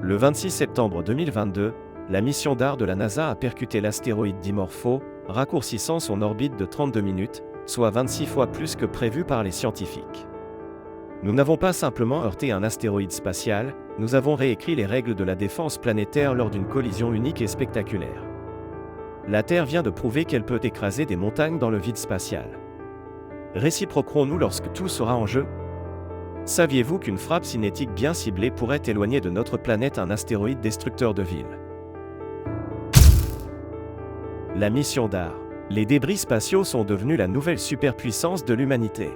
Le 26 septembre 2022, la mission DAR de la NASA a percuté l'astéroïde Dimorpho, raccourcissant son orbite de 32 minutes, soit 26 fois plus que prévu par les scientifiques. Nous n'avons pas simplement heurté un astéroïde spatial, nous avons réécrit les règles de la défense planétaire lors d'une collision unique et spectaculaire. La Terre vient de prouver qu'elle peut écraser des montagnes dans le vide spatial. Réciproquerons-nous lorsque tout sera en jeu ? Saviez-vous qu'une frappe cinétique bien ciblée pourrait éloigner de notre planète un astéroïde destructeur de villes ? La mission DAR. Les débris spatiaux sont devenus la nouvelle superpuissance de l'humanité.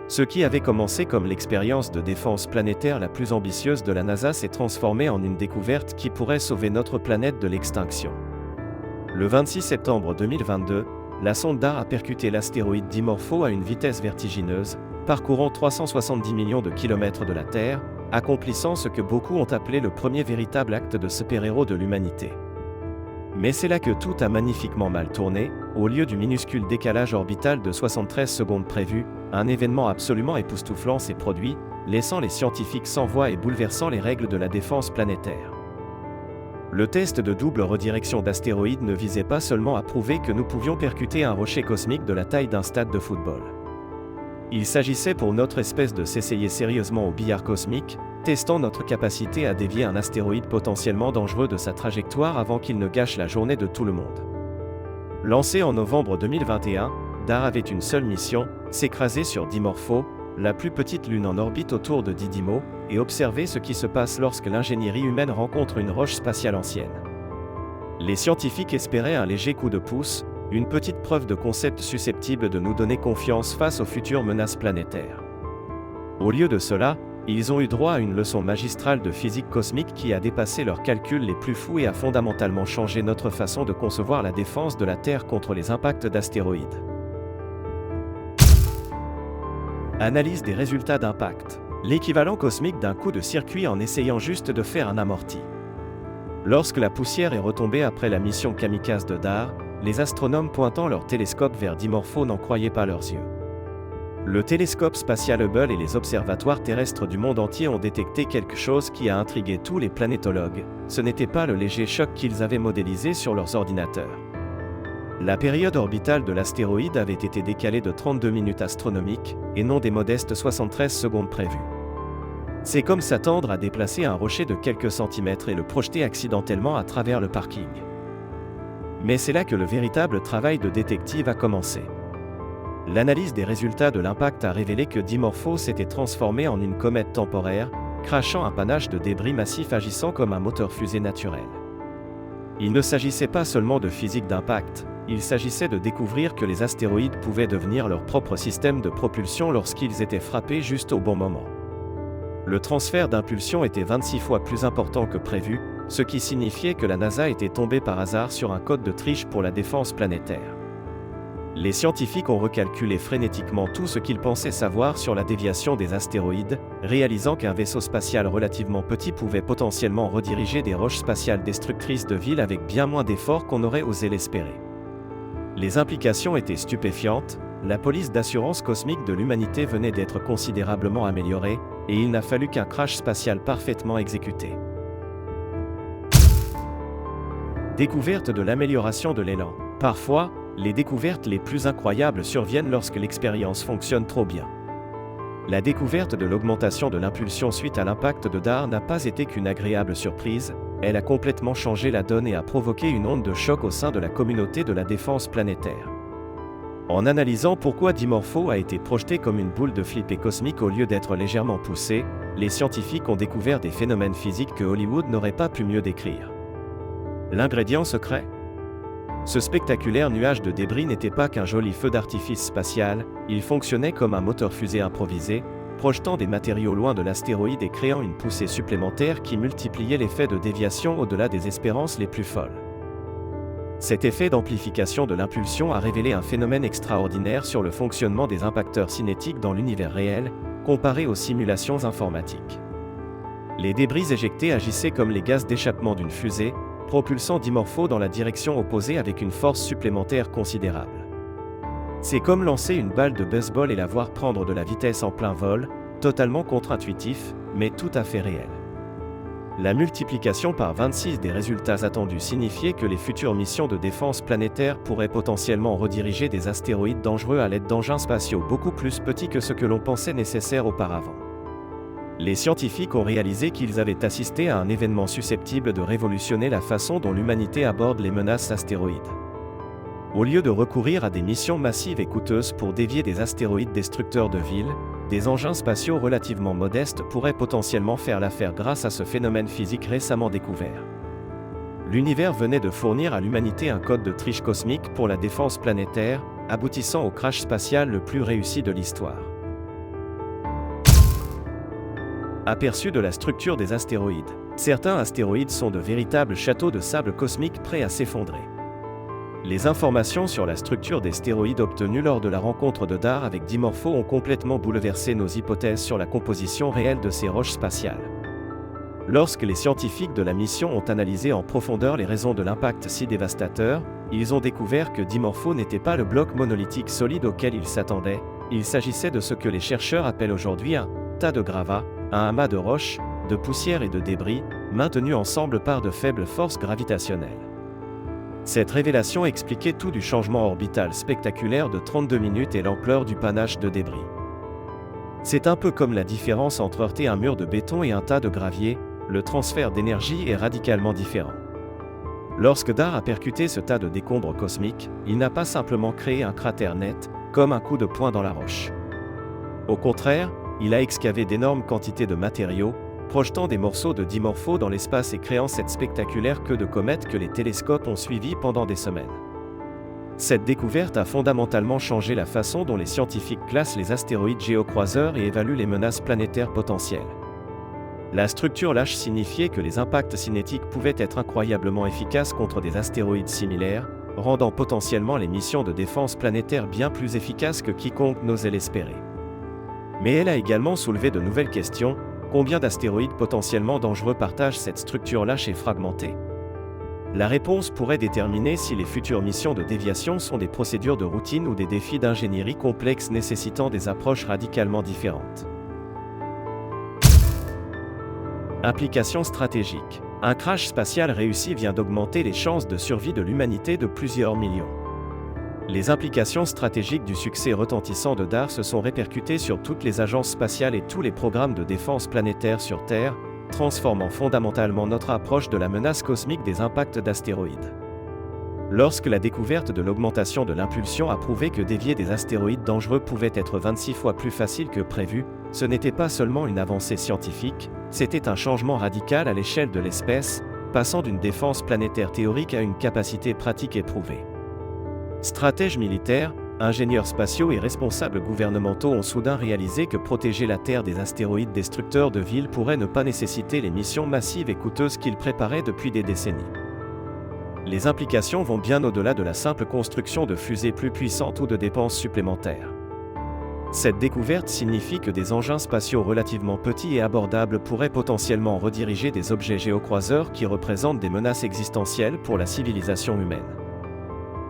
Ce qui avait commencé comme l'expérience de défense planétaire la plus ambitieuse de la NASA s'est transformé en une découverte qui pourrait sauver notre planète de l'extinction. Le 26 septembre 2022, la sonde DAR a percuté l'astéroïde Dimorpho à une vitesse vertigineuse, parcourant 370 millions de kilomètres de la Terre, accomplissant ce que beaucoup ont appelé le premier véritable acte de super-héros de l'humanité. Mais c'est là que tout a magnifiquement mal tourné. Au lieu du minuscule décalage orbital de 73 secondes prévu, un événement absolument époustouflant s'est produit, laissant les scientifiques sans voix et bouleversant les règles de la défense planétaire. Le test de double redirection d'astéroïdes ne visait pas seulement à prouver que nous pouvions percuter un rocher cosmique de la taille d'un stade de football. Il s'agissait pour notre espèce de s'essayer sérieusement au billard cosmique, testant notre capacité à dévier un astéroïde potentiellement dangereux de sa trajectoire avant qu'il ne gâche la journée de tout le monde. Lancé en novembre 2021, DAR avait une seule mission, s'écraser sur Dimorpho, la plus petite lune en orbite autour de Didymos, et observer ce qui se passe lorsque l'ingénierie humaine rencontre une roche spatiale ancienne. Les scientifiques espéraient un léger coup de pouce, une petite preuve de concept susceptible de nous donner confiance face aux futures menaces planétaires. Au lieu de cela, ils ont eu droit à une leçon magistrale de physique cosmique qui a dépassé leurs calculs les plus fous et a fondamentalement changé notre façon de concevoir la défense de la Terre contre les impacts d'astéroïdes. Analyse des résultats d'impact. L'équivalent cosmique d'un coup de circuit en essayant juste de faire un amorti. Lorsque la poussière est retombée après la mission kamikaze de DAR, les astronomes pointant leurs télescopes vers Dimorpho n'en croyaient pas leurs yeux. Le télescope spatial Hubble et les observatoires terrestres du monde entier ont détecté quelque chose qui a intrigué tous les planétologues. Ce n'était pas le léger choc qu'ils avaient modélisé sur leurs ordinateurs. La période orbitale de l'astéroïde avait été décalée de 32 minutes astronomiques, et non des modestes 73 secondes prévues. C'est comme s'attendre à déplacer un rocher de quelques centimètres et le projeter accidentellement à travers le parking. Mais c'est là que le véritable travail de détective a commencé. L'analyse des résultats de l'impact a révélé que Dimorpho s'était transformé en une comète temporaire, crachant un panache de débris massifs agissant comme un moteur fusée naturel. Il ne s'agissait pas seulement de physique d'impact, il s'agissait de découvrir que les astéroïdes pouvaient devenir leur propre système de propulsion lorsqu'ils étaient frappés juste au bon moment. Le transfert d'impulsion était 26 fois plus important que prévu, ce qui signifiait que la NASA était tombée par hasard sur un code de triche pour la défense planétaire. Les scientifiques ont recalculé frénétiquement tout ce qu'ils pensaient savoir sur la déviation des astéroïdes, réalisant qu'un vaisseau spatial relativement petit pouvait potentiellement rediriger des roches spatiales destructrices de villes avec bien moins d'efforts qu'on aurait osé l'espérer. Les implications étaient stupéfiantes, la police d'assurance cosmique de l'humanité venait d'être considérablement améliorée, et il n'a fallu qu'un crash spatial parfaitement exécuté. Découverte de l'amélioration de l'élan. Parfois, les découvertes les plus incroyables surviennent lorsque l'expérience fonctionne trop bien. La découverte de l'augmentation de l'impulsion suite à l'impact de DAR n'a pas été qu'une agréable surprise, elle a complètement changé la donne et a provoqué une onde de choc au sein de la communauté de la défense planétaire. En analysant pourquoi Dimorpho a été projeté comme une boule de flippé cosmique au lieu d'être légèrement poussé, les scientifiques ont découvert des phénomènes physiques que Hollywood n'aurait pas pu mieux décrire. L'ingrédient secret ? Ce spectaculaire nuage de débris n'était pas qu'un joli feu d'artifice spatial, il fonctionnait comme un moteur fusée improvisé, projetant des matériaux loin de l'astéroïde et créant une poussée supplémentaire qui multipliait l'effet de déviation au-delà des espérances les plus folles. Cet effet d'amplification de l'impulsion a révélé un phénomène extraordinaire sur le fonctionnement des impacteurs cinétiques dans l'univers réel, comparé aux simulations informatiques. Les débris éjectés agissaient comme les gaz d'échappement d'une fusée, propulsant Dimorpho dans la direction opposée avec une force supplémentaire considérable. C'est comme lancer une balle de baseball et la voir prendre de la vitesse en plein vol, totalement contre-intuitif, mais tout à fait réel. La multiplication par 26 des résultats attendus signifiait que les futures missions de défense planétaire pourraient potentiellement rediriger des astéroïdes dangereux à l'aide d'engins spatiaux beaucoup plus petits que ce que l'on pensait nécessaire auparavant. Les scientifiques ont réalisé qu'ils avaient assisté à un événement susceptible de révolutionner la façon dont l'humanité aborde les menaces astéroïdes. Au lieu de recourir à des missions massives et coûteuses pour dévier des astéroïdes destructeurs de villes, des engins spatiaux relativement modestes pourraient potentiellement faire l'affaire grâce à ce phénomène physique récemment découvert. L'univers venait de fournir à l'humanité un code de triche cosmique pour la défense planétaire, aboutissant au crash spatial le plus réussi de l'histoire. Aperçu de la structure des astéroïdes. Certains astéroïdes sont de véritables châteaux de sable cosmique prêts à s'effondrer. Les informations sur la structure des stéroïdes obtenues lors de la rencontre de Dare avec Dimorpho ont complètement bouleversé nos hypothèses sur la composition réelle de ces roches spatiales. Lorsque les scientifiques de la mission ont analysé en profondeur les raisons de l'impact si dévastateur, ils ont découvert que Dimorpho n'était pas le bloc monolithique solide auquel ils s'attendaient, il s'agissait de ce que les chercheurs appellent aujourd'hui un tas de gravats, un amas de roches, de poussière et de débris, maintenus ensemble par de faibles forces gravitationnelles. Cette révélation expliquait tout du changement orbital spectaculaire de 32 minutes et l'ampleur du panache de débris. C'est un peu comme la différence entre heurter un mur de béton et un tas de gravier, le transfert d'énergie est radicalement différent. Lorsque Dare a percuté ce tas de décombres cosmiques, il n'a pas simplement créé un cratère net, comme un coup de poing dans la roche. Au contraire, il a excavé d'énormes quantités de matériaux, projetant des morceaux de Dimorpho dans l'espace et créant cette spectaculaire queue de comète que les télescopes ont suivie pendant des semaines. Cette découverte a fondamentalement changé la façon dont les scientifiques classent les astéroïdes géocroiseurs et évaluent les menaces planétaires potentielles. La structure lâche signifiait que les impacts cinétiques pouvaient être incroyablement efficaces contre des astéroïdes similaires, rendant potentiellement les missions de défense planétaire bien plus efficaces que quiconque n'osait l'espérer. Mais elle a également soulevé de nouvelles questions. Combien d'astéroïdes potentiellement dangereux partagent cette structure lâche et fragmentée? La réponse pourrait déterminer si les futures missions de déviation sont des procédures de routine ou des défis d'ingénierie complexes nécessitant des approches radicalement différentes. Applications stratégiques. Un crash spatial réussi vient d'augmenter les chances de survie de l'humanité de plusieurs millions. Les implications stratégiques du succès retentissant de Dare se sont répercutées sur toutes les agences spatiales et tous les programmes de défense planétaire sur Terre, transformant fondamentalement notre approche de la menace cosmique des impacts d'astéroïdes. Lorsque la découverte de l'augmentation de l'impulsion a prouvé que dévier des astéroïdes dangereux pouvait être 26 fois plus facile que prévu, ce n'était pas seulement une avancée scientifique, c'était un changement radical à l'échelle de l'espèce, passant d'une défense planétaire théorique à une capacité pratique éprouvée. Stratèges militaires, ingénieurs spatiaux et responsables gouvernementaux ont soudain réalisé que protéger la Terre des astéroïdes destructeurs de villes pourrait ne pas nécessiter les missions massives et coûteuses qu'ils préparaient depuis des décennies. Les implications vont bien au-delà de la simple construction de fusées plus puissantes ou de dépenses supplémentaires. Cette découverte signifie que des engins spatiaux relativement petits et abordables pourraient potentiellement rediriger des objets géocroiseurs qui représentent des menaces existentielles pour la civilisation humaine.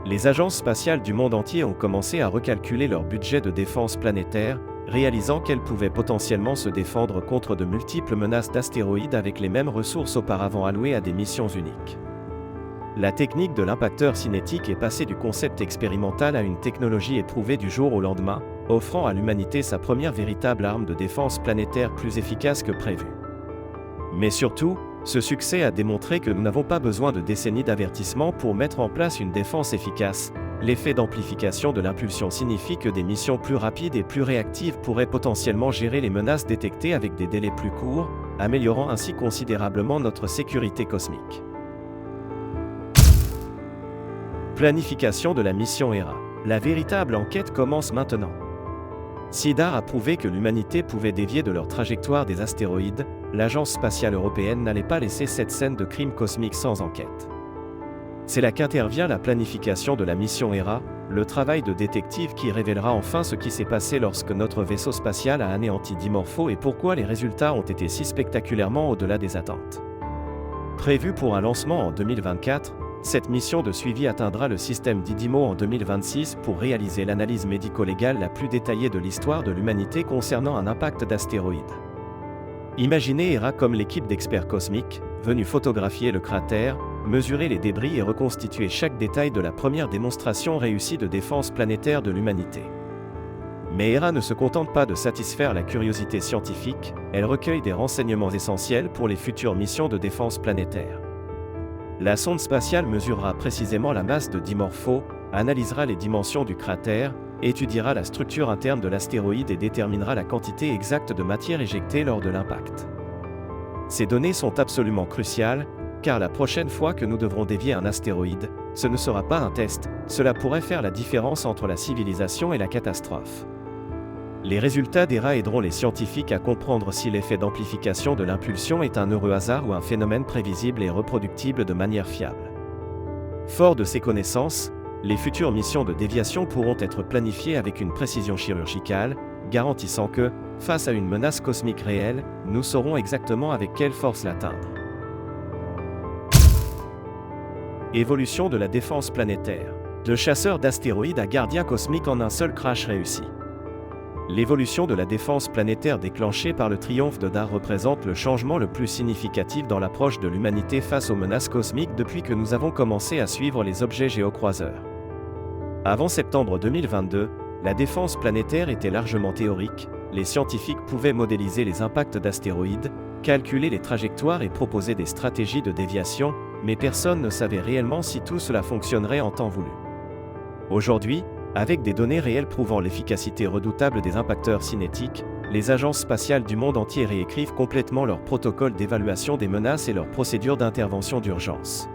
Les agences spatiales du monde entier ont commencé à recalculer leur budget de défense planétaire, réalisant qu'elles pouvaient potentiellement se défendre contre de multiples menaces d'astéroïdes avec les mêmes ressources auparavant allouées à des missions uniques. La technique de l'impacteur cinétique est passée du concept expérimental à une technologie éprouvée du jour au lendemain, offrant à l'humanité sa première véritable arme de défense planétaire plus efficace que prévu. Mais surtout, ce succès a démontré que nous n'avons pas besoin de décennies d'avertissement pour mettre en place une défense efficace. L'effet d'amplification de l'impulsion signifie que des missions plus rapides et plus réactives pourraient potentiellement gérer les menaces détectées avec des délais plus courts, améliorant ainsi considérablement notre sécurité cosmique. Planification de la mission Hera. La véritable enquête commence maintenant. Si Dare a prouvé que l'humanité pouvait dévier de leur trajectoire des astéroïdes, l'Agence spatiale européenne n'allait pas laisser cette scène de crime cosmique sans enquête. C'est là qu'intervient la planification de la mission Hera, le travail de détective qui révélera enfin ce qui s'est passé lorsque notre vaisseau spatial a anéanti Dimorpho et pourquoi les résultats ont été si spectaculairement au-delà des attentes. Prévue pour un lancement en 2024, cette mission de suivi atteindra le système Didimo en 2026 pour réaliser l'analyse médico-légale la plus détaillée de l'histoire de l'humanité concernant un impact d'astéroïdes. Imaginez Hera comme l'équipe d'experts cosmiques, venus photographier le cratère, mesurer les débris et reconstituer chaque détail de la première démonstration réussie de défense planétaire de l'humanité. Mais Hera ne se contente pas de satisfaire la curiosité scientifique, elle recueille des renseignements essentiels pour les futures missions de défense planétaire. La sonde spatiale mesurera précisément la masse de Dimorpho, analysera les dimensions du cratère, étudiera la structure interne de l'astéroïde et déterminera la quantité exacte de matière éjectée lors de l'impact. Ces données sont absolument cruciales, car la prochaine fois que nous devrons dévier un astéroïde, ce ne sera pas un test, cela pourrait faire la différence entre la civilisation et la catastrophe. Les résultats d'Hera aideront les scientifiques à comprendre si l'effet d'amplification de l'impulsion est un heureux hasard ou un phénomène prévisible et reproductible de manière fiable. Fort de ces connaissances, les futures missions de déviation pourront être planifiées avec une précision chirurgicale, garantissant que, face à une menace cosmique réelle, nous saurons exactement avec quelle force l'atteindre. Évolution de la défense planétaire. De chasseur d'astéroïdes à gardien cosmique en un seul crash réussi. L'évolution de la défense planétaire déclenchée par le triomphe de Dar représente le changement le plus significatif dans l'approche de l'humanité face aux menaces cosmiques depuis que nous avons commencé à suivre les objets géocroiseurs. Avant septembre 2022, la défense planétaire était largement théorique, les scientifiques pouvaient modéliser les impacts d'astéroïdes, calculer les trajectoires et proposer des stratégies de déviation, mais personne ne savait réellement si tout cela fonctionnerait en temps voulu. Aujourd'hui, avec des données réelles prouvant l'efficacité redoutable des impacteurs cinétiques, les agences spatiales du monde entier réécrivent complètement leurs protocoles d'évaluation des menaces et leurs procédures d'intervention d'urgence.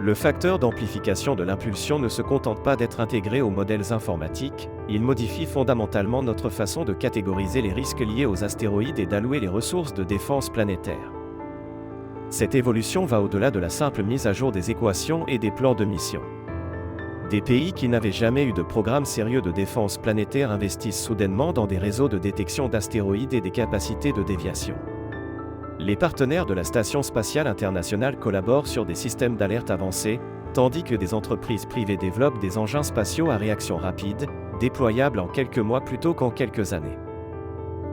Le facteur d'amplification de l'impulsion ne se contente pas d'être intégré aux modèles informatiques, il modifie fondamentalement notre façon de catégoriser les risques liés aux astéroïdes et d'allouer les ressources de défense planétaire. Cette évolution va au-delà de la simple mise à jour des équations et des plans de mission. Des pays qui n'avaient jamais eu de programme sérieux de défense planétaire investissent soudainement dans des réseaux de détection d'astéroïdes et des capacités de déviation. Les partenaires de la Station spatiale internationale collaborent sur des systèmes d'alerte avancés, tandis que des entreprises privées développent des engins spatiaux à réaction rapide, déployables en quelques mois plutôt qu'en quelques années.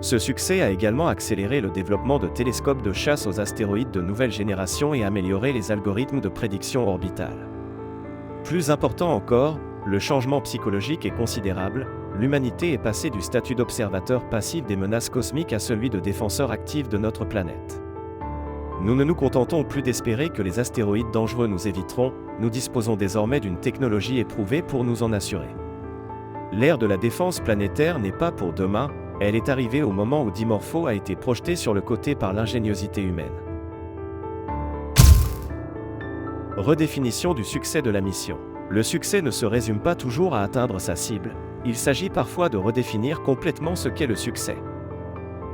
Ce succès a également accéléré le développement de télescopes de chasse aux astéroïdes de nouvelle génération et amélioré les algorithmes de prédiction orbitale. Plus important encore, le changement psychologique est considérable, l'humanité est passée du statut d'observateur passif des menaces cosmiques à celui de défenseur actif de notre planète. Nous ne nous contentons plus d'espérer que les astéroïdes dangereux nous éviteront, nous disposons désormais d'une technologie éprouvée pour nous en assurer. L'ère de la défense planétaire n'est pas pour demain, elle est arrivée au moment où Dimorpho a été projeté sur le côté par l'ingéniosité humaine. Redéfinition du succès de la mission. Le succès ne se résume pas toujours à atteindre sa cible, il s'agit parfois de redéfinir complètement ce qu'est le succès.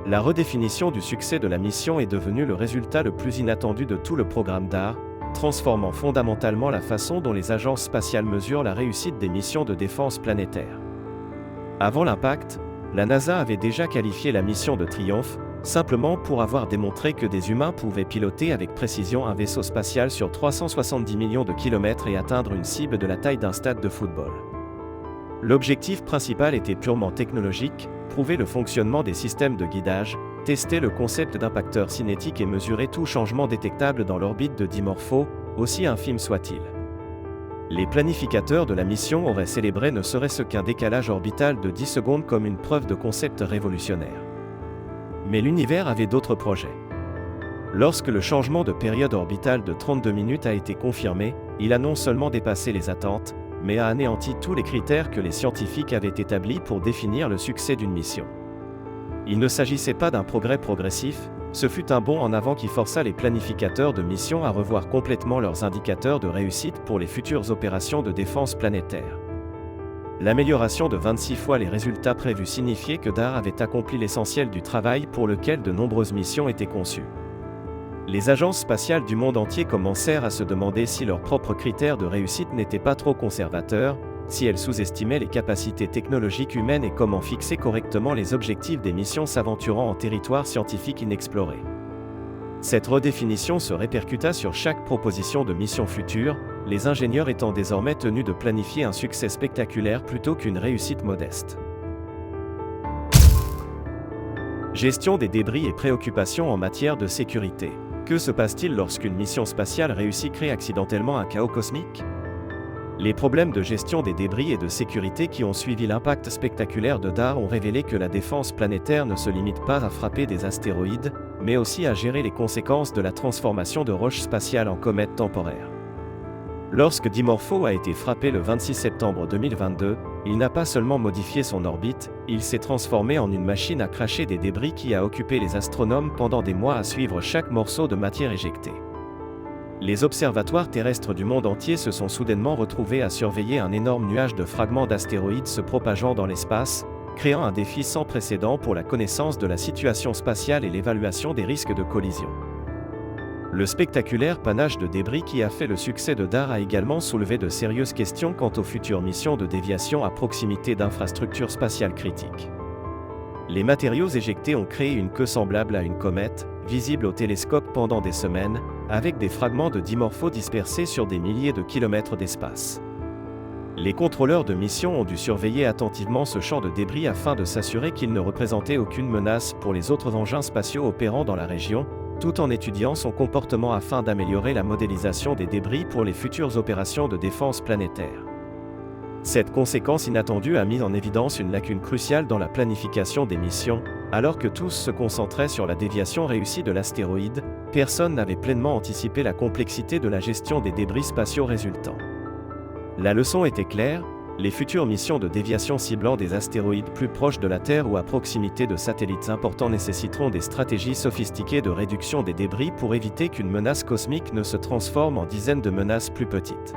La redéfinition du succès de la mission est devenue le résultat le plus inattendu de tout le programme DAR, transformant fondamentalement la façon dont les agences spatiales mesurent la réussite des missions de défense planétaire. Avant l'impact, la NASA avait déjà qualifié la mission de triomphe, simplement pour avoir démontré que des humains pouvaient piloter avec précision un vaisseau spatial sur 370 millions de kilomètres et atteindre une cible de la taille d'un stade de football. L'objectif principal était purement technologique, prouver le fonctionnement des systèmes de guidage, tester le concept d'impacteur cinétique et mesurer tout changement détectable dans l'orbite de Dimorpho, aussi infime soit-il. Les planificateurs de la mission auraient célébré ne serait-ce qu'un décalage orbital de 10 secondes comme une preuve de concept révolutionnaire. Mais l'univers avait d'autres projets. Lorsque le changement de période orbitale de 32 minutes a été confirmé, il a non seulement dépassé les attentes, mais a anéanti tous les critères que les scientifiques avaient établis pour définir le succès d'une mission. Il ne s'agissait pas d'un progrès progressif, ce fut un bond en avant qui força les planificateurs de mission à revoir complètement leurs indicateurs de réussite pour les futures opérations de défense planétaire. L'amélioration de 26 fois les résultats prévus signifiait que DAR avait accompli l'essentiel du travail pour lequel de nombreuses missions étaient conçues. Les agences spatiales du monde entier commencèrent à se demander si leurs propres critères de réussite n'étaient pas trop conservateurs, si elles sous-estimaient les capacités technologiques humaines et comment fixer correctement les objectifs des missions s'aventurant en territoire scientifique inexploré. Cette redéfinition se répercuta sur chaque proposition de mission future, les ingénieurs étant désormais tenus de planifier un succès spectaculaire plutôt qu'une réussite modeste. Gestion des débris et préoccupations en matière de sécurité. Que se passe-t-il lorsqu'une mission spatiale réussie crée accidentellement un chaos cosmique? Les problèmes de gestion des débris et de sécurité qui ont suivi l'impact spectaculaire de DAR ont révélé que la défense planétaire ne se limite pas à frapper des astéroïdes, mais aussi à gérer les conséquences de la transformation de roches spatiales en comètes temporaires. Lorsque Dimorpho a été frappé le 26 septembre 2022, il n'a pas seulement modifié son orbite, il s'est transformé en une machine à cracher des débris qui a occupé les astronomes pendant des mois à suivre chaque morceau de matière éjectée. Les observatoires terrestres du monde entier se sont soudainement retrouvés à surveiller un énorme nuage de fragments d'astéroïdes se propageant dans l'espace, créant un défi sans précédent pour la connaissance de la situation spatiale et l'évaluation des risques de collision. Le spectaculaire panache de débris qui a fait le succès de DAR a également soulevé de sérieuses questions quant aux futures missions de déviation à proximité d'infrastructures spatiales critiques. Les matériaux éjectés ont créé une queue semblable à une comète, visible au télescope pendant des semaines, avec des fragments de Dimorpho dispersés sur des milliers de kilomètres d'espace. Les contrôleurs de mission ont dû surveiller attentivement ce champ de débris afin de s'assurer qu'il ne représentait aucune menace pour les autres engins spatiaux opérant dans la région, tout en étudiant son comportement afin d'améliorer la modélisation des débris pour les futures opérations de défense planétaire. Cette conséquence inattendue a mis en évidence une lacune cruciale dans la planification des missions, alors que tous se concentraient sur la déviation réussie de l'astéroïde, personne n'avait pleinement anticipé la complexité de la gestion des débris spatiaux résultants. La leçon était claire, les futures missions de déviation ciblant des astéroïdes plus proches de la Terre ou à proximité de satellites importants nécessiteront des stratégies sophistiquées de réduction des débris pour éviter qu'une menace cosmique ne se transforme en dizaines de menaces plus petites.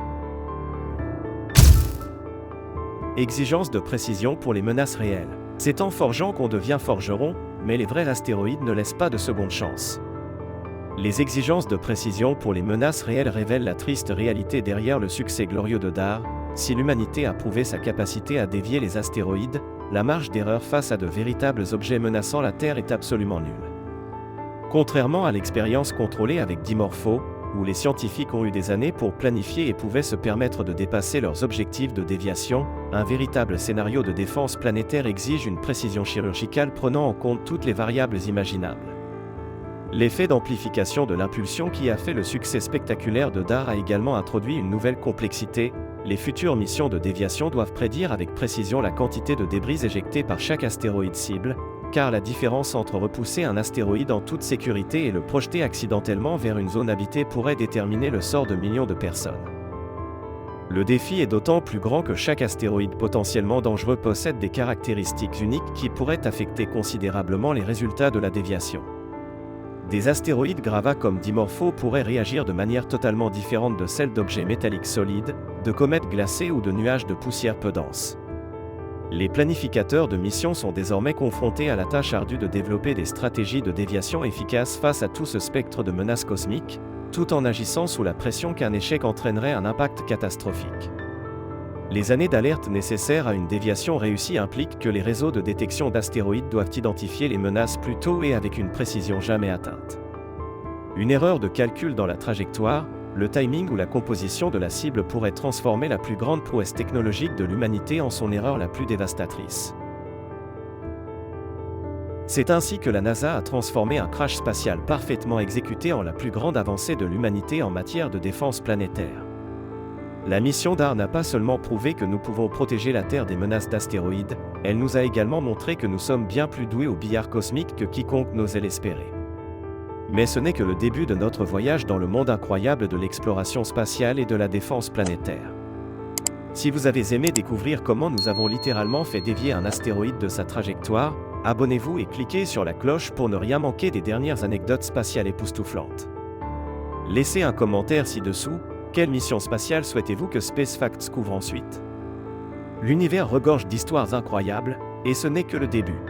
Exigence de précision pour les menaces réelles. C'est en forgeant qu'on devient forgeron, mais les vrais astéroïdes ne laissent pas de seconde chance. Les exigences de précision pour les menaces réelles révèlent la triste réalité derrière le succès glorieux de DAR. Si l'humanité a prouvé sa capacité à dévier les astéroïdes, la marge d'erreur face à de véritables objets menaçant la Terre est absolument nulle. Contrairement à l'expérience contrôlée avec Dimorpho, où les scientifiques ont eu des années pour planifier et pouvaient se permettre de dépasser leurs objectifs de déviation, un véritable scénario de défense planétaire exige une précision chirurgicale prenant en compte toutes les variables imaginables. L'effet d'amplification de l'impulsion qui a fait le succès spectaculaire de DAR a également introduit une nouvelle complexité. Les futures missions de déviation doivent prédire avec précision la quantité de débris éjectés par chaque astéroïde cible, car la différence entre repousser un astéroïde en toute sécurité et le projeter accidentellement vers une zone habitée pourrait déterminer le sort de millions de personnes. Le défi est d'autant plus grand que chaque astéroïde potentiellement dangereux possède des caractéristiques uniques qui pourraient affecter considérablement les résultats de la déviation. Des astéroïdes gravats comme Dimorpho pourraient réagir de manière totalement différente de celle d'objets métalliques solides, de comètes glacées ou de nuages de poussière peu denses. Les planificateurs de missions sont désormais confrontés à la tâche ardue de développer des stratégies de déviation efficaces face à tout ce spectre de menaces cosmiques, tout en agissant sous la pression qu'un échec entraînerait un impact catastrophique. Les années d'alerte nécessaires à une déviation réussie impliquent que les réseaux de détection d'astéroïdes doivent identifier les menaces plus tôt et avec une précision jamais atteinte. Une erreur de calcul dans la trajectoire, le timing ou la composition de la cible pourrait transformer la plus grande prouesse technologique de l'humanité en son erreur la plus dévastatrice. C'est ainsi que la NASA a transformé un crash spatial parfaitement exécuté en la plus grande avancée de l'humanité en matière de défense planétaire. La mission DAR n'a pas seulement prouvé que nous pouvons protéger la Terre des menaces d'astéroïdes, elle nous a également montré que nous sommes bien plus doués au billard cosmique que quiconque n'osait l'espérer. Mais ce n'est que le début de notre voyage dans le monde incroyable de l'exploration spatiale et de la défense planétaire. Si vous avez aimé découvrir comment nous avons littéralement fait dévier un astéroïde de sa trajectoire, abonnez-vous et cliquez sur la cloche pour ne rien manquer des dernières anecdotes spatiales époustouflantes. Laissez un commentaire ci-dessous. Quelle mission spatiale souhaitez-vous que Space Facts couvre ensuite? L'univers regorge d'histoires incroyables, et ce n'est que le début.